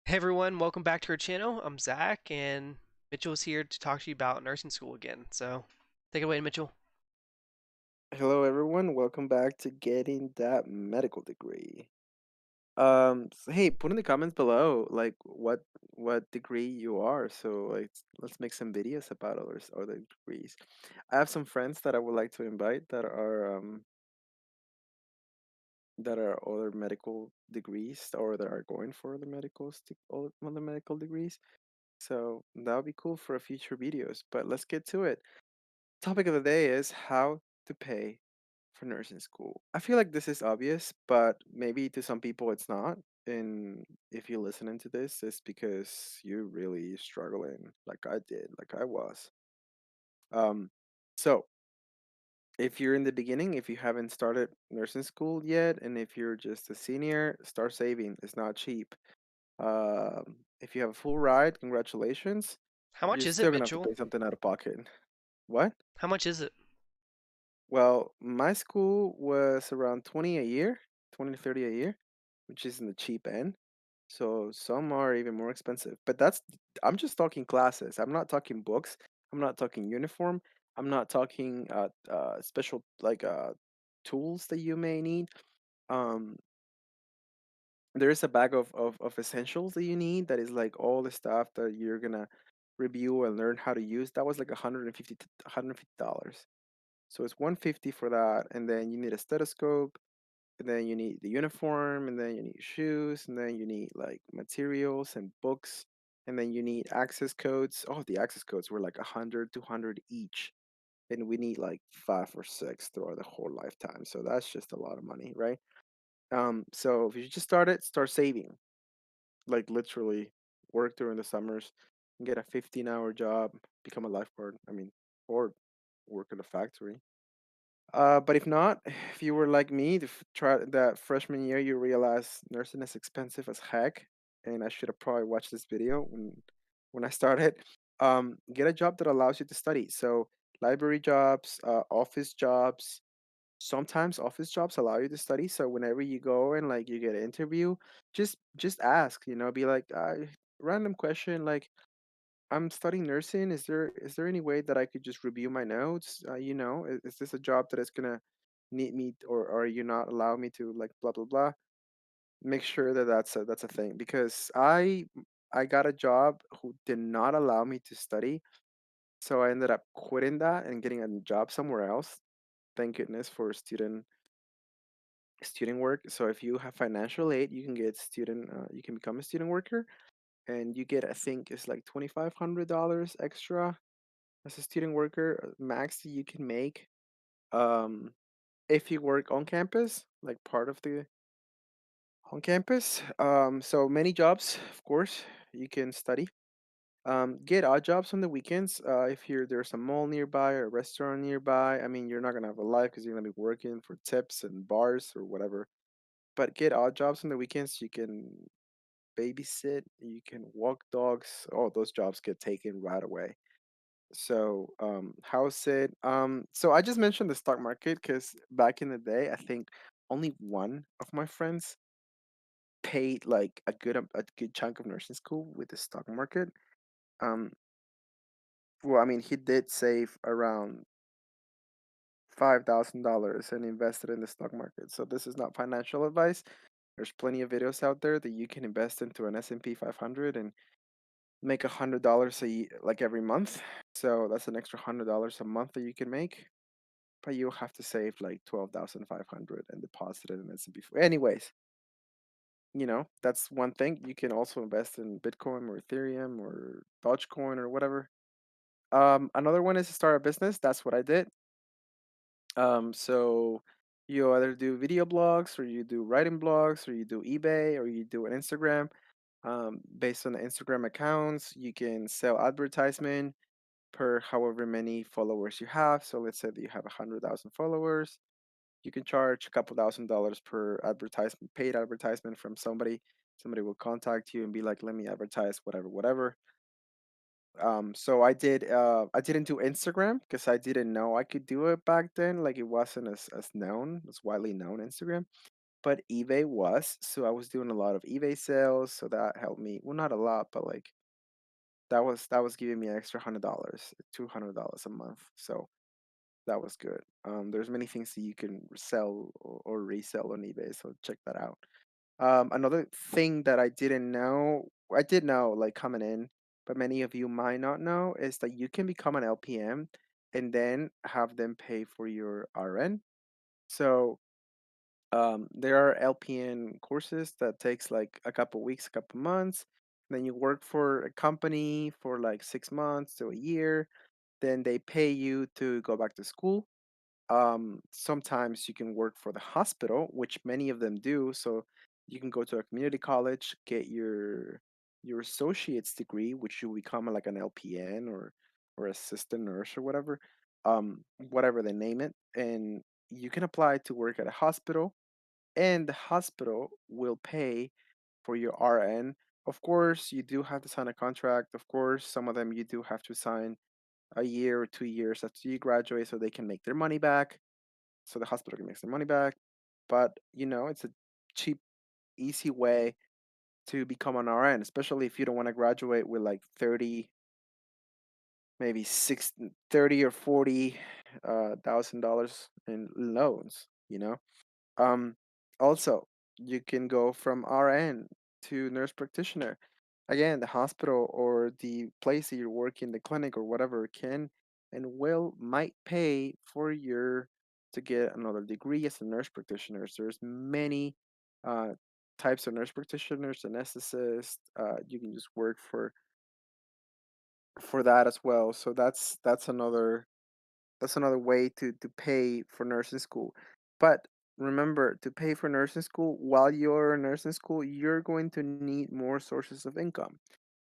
Hey everyone, welcome back to our channel. I'm Zach, and Mitchell is here to talk to you about nursing school again. So, take it away, Mitchell. Hello, everyone. Welcome back to Getting That Medical Degree. Hey, put in the comments below, like what degree you are. So, like, let's make some videos about other degrees. I have some friends that I would like to invite that are other medical degrees or that are going for the other medical degrees. So that would be cool for a future videos. But let's get to it. Topic of the day is how to pay for nursing school. I feel like this is obvious, but maybe to some people it's not. And if you're listening to this, it's because you're really struggling, like I did, like I was. Um, so if you're in the beginning, if you haven't started nursing school yet, and if you're just a senior, start saving. It's not cheap. If you have a full ride, congratulations. How You're much is it, still gonna have to Mitchell? pay something out of pocket. What? How much is it? Well, my school was around 20 a year, 20 to 30 a year, which is in the cheap end. So some are even more expensive. But I'm just talking classes. I'm not talking books. I'm not talking uniform. I'm not talking special tools that you may need. Um, there is a bag of essentials that you need that is like all the stuff that you're gonna review and learn how to use. That was like $150. So it's 150 for that, and then you need a stethoscope, and then you need the uniform, and then you need shoes, and then you need like materials and books, and then you need access codes. Oh, the access codes were like 100, 200 each, and we need like five or six throughout the whole lifetime. So that's just a lot of money, right? So if you just start saving, like literally work during the summers, and get a 15-hour job, become a lifeguard. I mean, or work in a factory. But if not, if you were like me, try that freshman year, you realize nursing is expensive as heck, and I should have probably watched this video when I started. Get a job that allows you to study. So library jobs, office jobs. Sometimes office jobs allow you to study. So whenever you go and like you get an interview, just ask. Be like, random question like I'm studying nursing. Is there any way that I could just review my notes? Is this a job that is gonna need me, or are you not allow me to like blah blah blah? Make sure that that's a thing because I got a job who did not allow me to study, so I ended up quitting that and getting a job somewhere else. Thank goodness for student work. So if you have financial aid, you can get you can become a student worker, and you get I think it's like $2,500 extra as a student worker, max that you can make um, if you work on campus, like part of the on campus. So many jobs, of course, you can study. Get odd jobs on the weekends. If there's a mall nearby or a restaurant nearby, I mean, you're not gonna have a life because you're gonna be working for tips and bars or whatever. But get odd jobs on the weekends. You can babysit, you can walk dogs. All those jobs get taken right away. So, how's it? So I just mentioned the stock market because back in the day, I think only one of my friends paid like a good chunk of nursing school with the stock market. Um, well, I mean, he did save around $5,000 and invested in the stock market. So this is not financial advice. There's plenty of videos out there that you can invest into an S&P 500 and make $100 like every month. So that's an extra $100 a month that you can make. But you have to save like 12,500 and deposit it in S&P. Anyways, that's one thing. You can also invest in Bitcoin or Ethereum or Dogecoin or whatever. Another one is to start a business. That's what I did. So you either do video blogs or you do writing blogs or you do eBay or you do an Instagram. Based on the Instagram accounts, you can sell advertisement per however many followers you have. So let's say that you have 100,000 followers. You can charge a couple $1,000s per advertisement, paid advertisement from somebody. Somebody will contact you and be like, "Let me advertise whatever, whatever." So I didn't do Instagram because I didn't know I could do it back then. Like it wasn't as known, as widely known Instagram. but eBay was. So I was doing a lot of eBay sales, so that helped me. Well, not a lot, but like that was giving me extra $100, $200 a month. So that was good. There's many things that you can sell or resell on eBay, so check that out. Another thing that I did know like coming in, but many of you might not know, is that you can become an LPM and then have them pay for your RN. So there are LPN courses that takes like a couple weeks, a couple months. Then you work for a company for like 6 months to a year. Then they pay you to go back to school. Sometimes you can work for the hospital, which many of them do. So you can go to a community college, get your associate's degree, which you become like an LPN or assistant nurse or whatever they name it, and you can apply to work at a hospital, and the hospital will pay for your RN. Of course, you do have to sign a contract. Of course, some of them you do have to sign a year or 2 years after you graduate so they can make their money back, so the hospital can make their money back. But it's a cheap, easy way to become an RN, especially if you don't want to graduate with like 30, maybe 30 or 40 $1,000 in loans. Um, Also, you can go from RN to nurse practitioner. Again, the hospital or the place that you're working, the clinic or whatever, can and might pay for your to get another degree as a nurse practitioner. So there's many uh, types of nurse practitioners, anesthetists. You can just work for that as well. So that's another way to pay for nursing school. But remember, to pay for nursing school, while you're in nursing school, you're going to need more sources of income.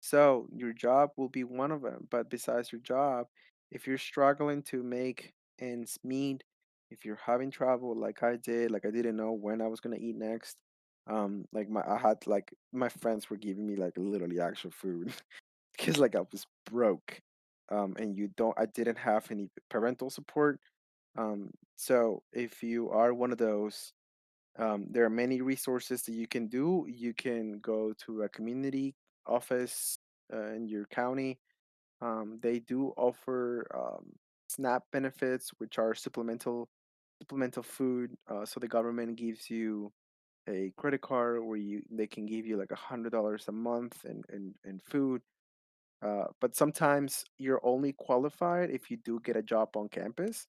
So your job will be one of them. But besides your job, if you're struggling to make ends meet, if you're having trouble like I did, like I didn't know when I was gonna eat next, like I had like my friends were giving me like literally actual food because like I was broke, and I didn't have any parental support. So if you are one of those, there are many resources that you can do. You can go to a community office in your county. They do offer SNAP benefits, which are supplemental food. So the government gives you a credit card where they can give you like $100 a month in food, but sometimes you're only qualified if you do get a job on campus.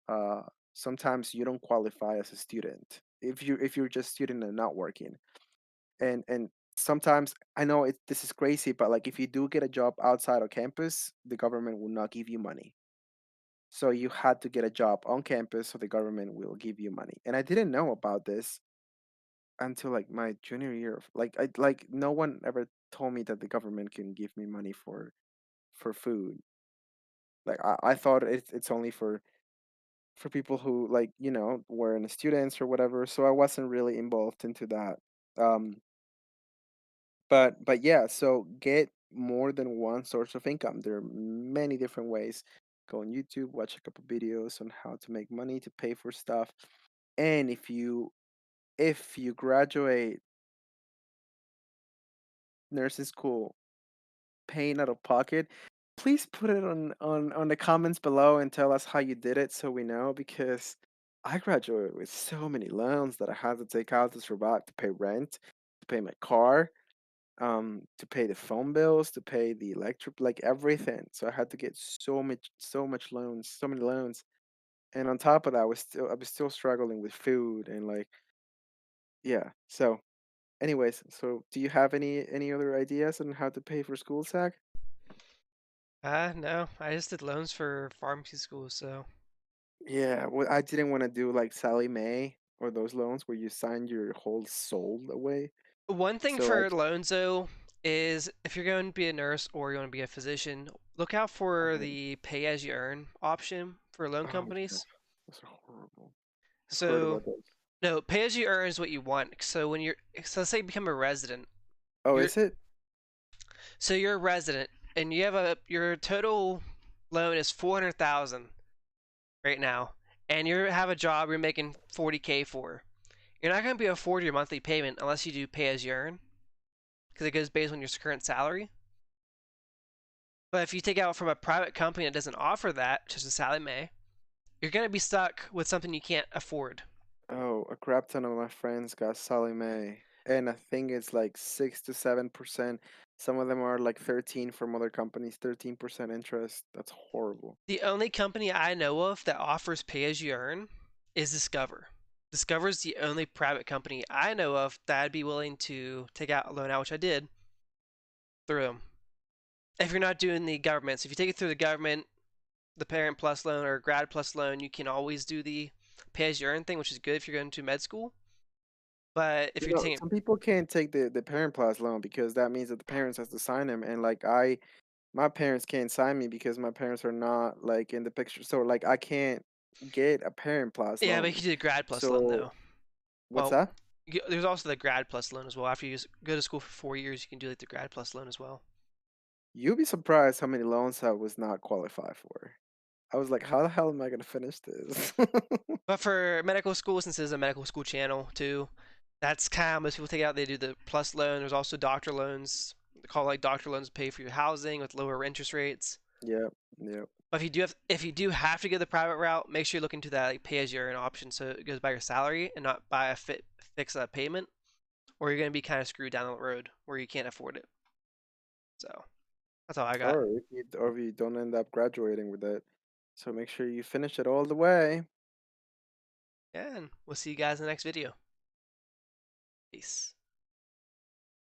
Uh, Sometimes you don't qualify as a student if you're just student and not working. And sometimes I know this is crazy, but like if you do get a job outside of campus, the government will not give you money. So you had to get a job on campus, so the government will give you money. And I didn't know about this until like my junior year. Like no one ever told me that the government can give me money for food. Like I thought it's only for people who like were in students or whatever. So I wasn't really involved into that. Um, but yeah, so get more than one source of income. There are many different ways. Go on YouTube, watch a couple videos on how to make money to pay for stuff. And if you graduate nursing school paying out of pocket, please put it on the comments below and tell us how you did it so we know, because I graduated with so many loans that I had to take out to survive, to pay rent, to pay my car, to pay the phone bills, to pay the electric, like everything. So I had to get so much loans, so many loans. And on top of that, I was still struggling with food and like, yeah. So anyways, so do you have any other ideas on how to pay for school, Zach? No, I just did loans for pharmacy school, so. Yeah, well, I didn't want to do like Sally Mae or those loans where you sign your whole soul away. One thing So I, for loans, though, is if you're going to be a nurse or you want to be a physician, look out for oh, the pay as you earn option for loan oh yeah, companies. those are horrible. I've heard So, about those. no, pay as you earn is what you want. So let's say you become a resident. Oh, You're is it? So you're a resident and your total loan is 400,000 right now, and you have a job you're making 40K for. You're not going to be able to afford your monthly payment unless you do pay as you earn, because it goes based on your current salary. But if you take out from a private company that doesn't offer that, such as Sally Mae, you're going to be stuck with something you can't afford. Oh, a crap ton of my friends got Sally Mae, and I think it's like 6 to 7%. Some of them are like 13 from other companies, 13% interest. That's horrible. The only company I know of that offers pay as you earn is Discover. Discover is the only private company I know of that I'd be willing to take out a loan out, which I did through them. If you're not doing the government, so if you take it through the government, the Parent Plus loan or Grad Plus loan, you can always do the pay as you earn thing, which is good if you're going to med school. But if You you're know, taking, some people can't take the parent plus loan because that means that the parents has to sign them, and like my parents can't sign me because my parents are not like in the picture. So like I can't get a parent plus yeah, but you loan. can do the Grad Plus loan So though. what's Well, that? there's also the Grad Plus loan as well. After you go to school for 4 years, you can do like the Grad Plus loan as well. You'll be surprised how many loans I was not qualified for. I was like, Yeah. how the hell am I gonna finish this? But for medical school, since it's a medical school channel too, that's kind of how most people take it out. They do the plus loan. There's also doctor loans. They call like doctor loans to pay for your housing with lower interest rates. Yep, yep. But if you do have to go the private route, make sure you look into that like pay as you earn option, so it goes by your salary and not by a fixed payment, or you're gonna be kind of screwed down the road where you can't afford it. So that's all I got. Or if you don't end up graduating with it. So make sure you finish it all the way. Yeah, and we'll see you guys in the next video. Peace.